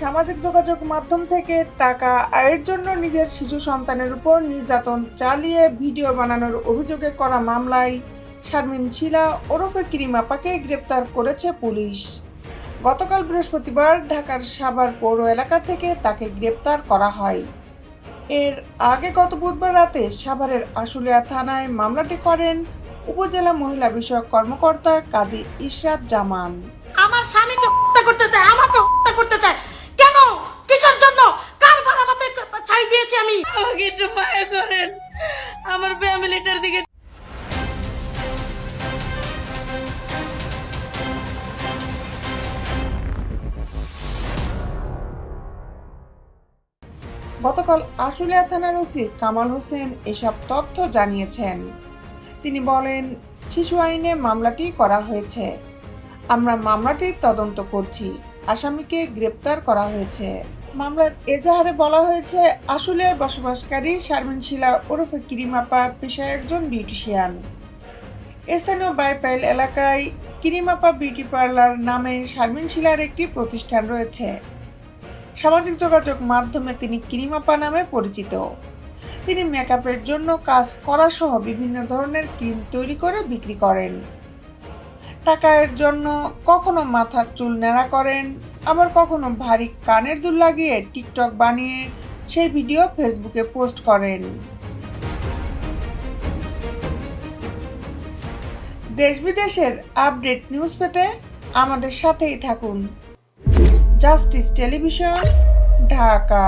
সামাজিক যোগাযোগ মাধ্যম থেকে টাকা আয়ের জন্য নিজের শিশু সন্তানের উপর নির্যাতন চালিয়ে ভিডিও বানানোর অভিযোগে করা মামলায় শারমিন শিলা ওরফে কিরিমাপাকে গ্রেপ্তার করেছে পুলিশ। গতকাল বৃহস্পতিবার ঢাকার সাভার পৌর এলাকা থেকে তাকে গ্রেপ্তার করা হয়। এর আগে গত বুধবার রাতে সাভারের আশুলিয়া থানায় মামলাটি করেন উপজেলা মহিলা বিষয়ক কর্মকর্তা কাজী ইশরাত জামান। আমার স্বামীকে হত্যা করতে চায়, আমাকে হত্যা করতে চায়। কেন? কিসের জন্য? কার বাড়াবাতে ছাই দিয়েছি আমি? আমাকে একটু মায়া করেন, আমার ফ্যামিলিটার দিকে। গতকাল আশুলিয়া থানার ওসি কামাল হোসেন এসব তথ্য জানিয়েছেন। তিনি বলেন, শিশু আইনে মামলাটি করা হয়েছে। আমরা মামলাটির তদন্ত করছি। আসামিকে গ্রেপ্তার করা হয়েছে। মামলার এজাহারে বলা হয়েছে, আশুলিয়ায় বসবাসকারী শারমিন শিলা ওরফে কিরিমাপা পেশায় একজন বিউটিশিয়ান। স্থানীয় বাইপাইল এলাকায় কিরিমাপা বিউটি পার্লার নামে শারমিন শিলার একটি প্রতিষ্ঠান রয়েছে। সামাজিক যোগাযোগ মাধ্যমে তিনি কিরিমাপা নামে পরিচিত। তিনি মেকআপের জন্য কাজ করা সহ বিভিন্ন ধরনের ক্রিম তৈরি করে বিক্রি করেন। টাকার জন্য কখনো মাথার চুল ন্যাড়া করেন, আবার কখনো ভারী কানের দুল লাগিয়ে টিকটক বানিয়ে সেই ভিডিও ফেসবুকে পোস্ট করেন। দেশ বিদেশের আপডেট নিউজ পেতে আমাদের সাথেই থাকুন। Justice television, Dhaka.